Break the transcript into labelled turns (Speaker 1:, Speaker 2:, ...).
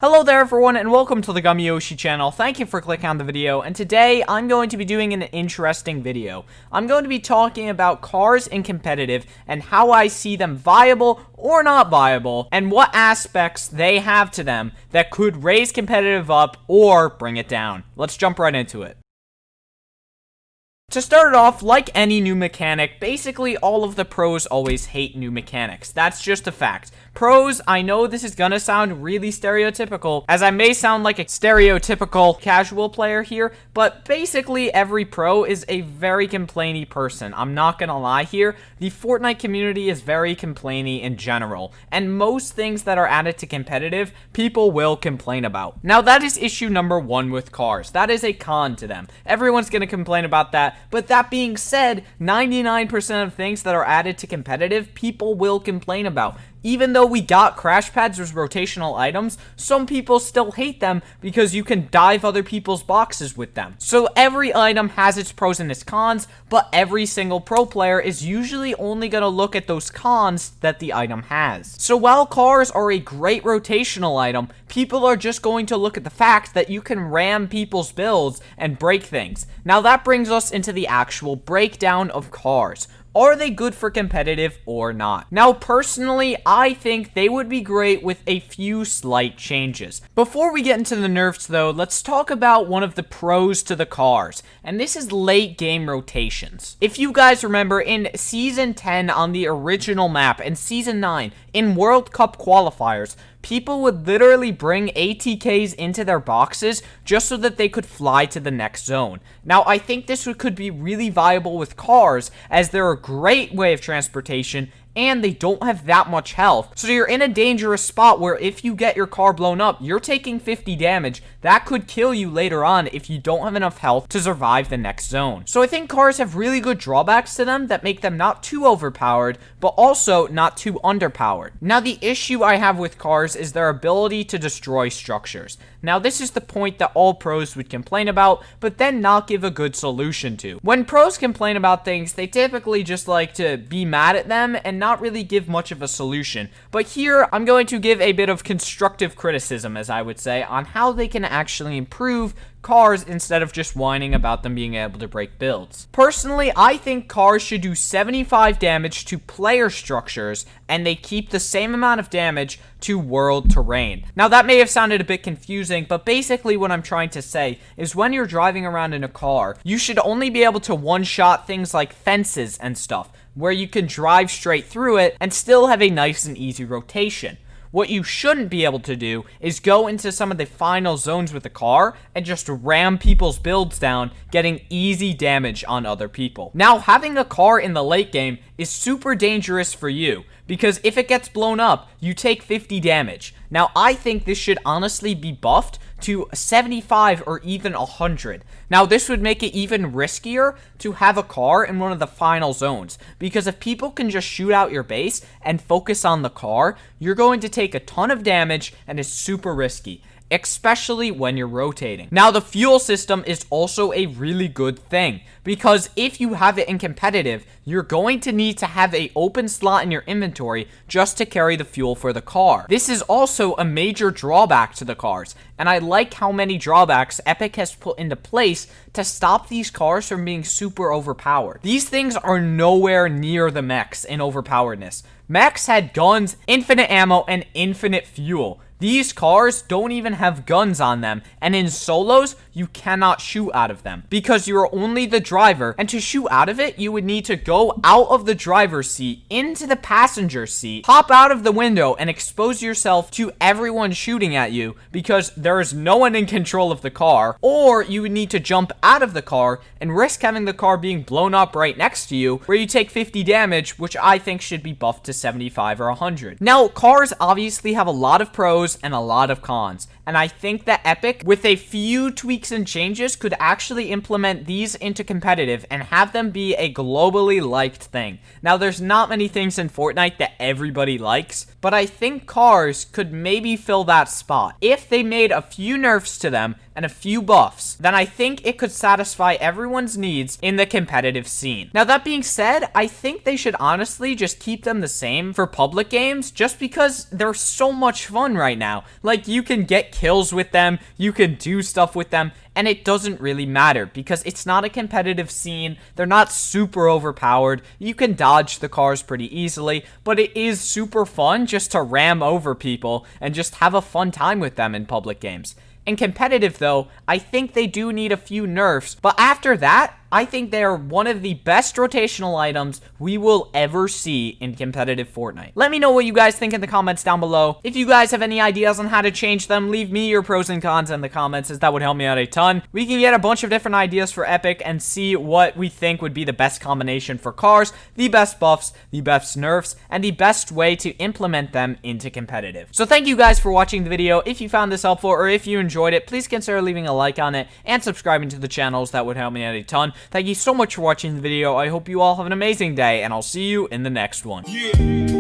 Speaker 1: Hello there everyone and welcome to the Gummyoshi channel. Thank you for clicking on the video, and today I'm going to be doing an interesting video. I'm going to be talking about cars in competitive and how I see them viable or not viable and what aspects they have to them that could raise competitive up or bring it down. Let's jump right into it. To start it off, like any new mechanic, basically all of the pros always hate new mechanics. That's just a fact. Pros, I know this is gonna sound really stereotypical, as I may sound like a stereotypical casual player here, but basically every pro is a very complainy person. I'm not gonna lie here. The Fortnite community is very complainy in general, and most things that are added to competitive, people will complain about. Now that is issue number one with cars. That is a con to them. Everyone's gonna complain about that. But that being said, 99% of things that are added to competitive, people will complain about. Even though we got crash pads as rotational items, some people still hate them because you can dive other people's boxes with them. So every item has its pros and its cons, but every single pro player is usually only going to look at those cons that the item has. So while cars are a great rotational item, people are just going to look at the fact that you can ram people's builds and break things. Now that brings us into the actual breakdown of cars. Are they good for competitive or not? Now, personally, I think they would be great with a few slight changes. Before we get into the nerfs, though, let's talk about one of the pros to the cars, and this is late game rotations. If you guys remember, in Season 10 on the original map and Season 9 in World Cup qualifiers, people would literally bring ATKs into their boxes just so that they could fly to the next zone. Now, I think this could be really viable with cars, as they're a great way of transportation and they don't have that much health. So you're in a dangerous spot where if you get your car blown up, you're taking 50 damage. That could kill you later on if you don't have enough health to survive the next zone. So I think cars have really good drawbacks to them that make them not too overpowered, but also not too underpowered. Now, the issue I have with cars is their ability to destroy structures. Now, this is the point that all pros would complain about, but then not give a good solution to. When pros complain about things, they typically just like to be mad at them and not really give much of a solution. But here, I'm going to give a bit of constructive criticism, as I would say, on how they can actually improve cars instead of just whining about them being able to break builds. Personally, I think cars should do 75 damage to player structures, and they keep the same amount of damage to world terrain. Now, that may have sounded a bit confusing, but basically what I'm trying to say is when you're driving around in a car, you should only be able to one-shot things like fences and stuff, where you can drive straight through it and still have a nice and easy rotation. What you shouldn't be able to do is go into some of the final zones with the car and just ram people's builds down, getting easy damage on other people. Now, having a car in the late game is super dangerous for you, because if it gets blown up, you take 50 damage. Now, I think this should honestly be buffed to 75 or even 100. Now, this would make it even riskier to have a car in one of the final zones, because if people can just shoot out your base and focus on the car, you're going to take a ton of damage and it's super risky, especially when you're rotating. Now, the fuel system is also a really good thing, because if you have it in competitive, you're going to need to have an open slot in your inventory just to carry the fuel for the car. This is also a major drawback to the cars, and I like how many drawbacks Epic has put into place to stop these cars from being super overpowered. These things are nowhere near the mechs in overpoweredness. Mechs had guns, infinite ammo, and infinite fuel. These cars don't even have guns on them, and in solos, you cannot shoot out of them because you're only the driver, and to shoot out of it, you would need to go out of the driver's seat into the passenger seat, hop out of the window, and expose yourself to everyone shooting at you because there is no one in control of the car, or you would need to jump out of the car and risk having the car being blown up right next to you, where you take 50 damage, which I think should be buffed to 75 or 100. Now, cars obviously have a lot of pros and a lot of cons, and I think that Epic, with a few tweaks and changes, could actually implement these into competitive and have them be a globally liked thing. Now, there's not many things in Fortnite that everybody likes, but I think cars could maybe fill that spot. If they made a few nerfs to them and a few buffs, then I think it could satisfy everyone's needs in the competitive scene. Now, that being said, I think they should honestly just keep them the same for public games, just because they're so much fun right right now. Like, you can get kills with them, you can do stuff with them, and it doesn't really matter because it's not a competitive scene. They're not super overpowered. You can dodge the cars pretty easily, but it is super fun just to ram over people and just have a fun time with them in public games. In competitive, though, I think they do need a few nerfs, but after that, I think they are one of the best rotational items we will ever see in competitive Fortnite. Let me know what you guys think in the comments down below. If you guys have any ideas on how to change them, leave me your pros and cons in the comments, as that would help me out a ton. We can get a bunch of different ideas for Epic and see what we think would be the best combination for cars, the best buffs, the best nerfs, and the best way to implement them into competitive. So thank you guys for watching the video. If you found this helpful or if you enjoyed it, please consider leaving a like on it and subscribing to the channels. That would help me out a ton. Thank you so much for watching the video. I hope you all have an amazing day, and I'll see you in the next one.
Speaker 2: Yeah.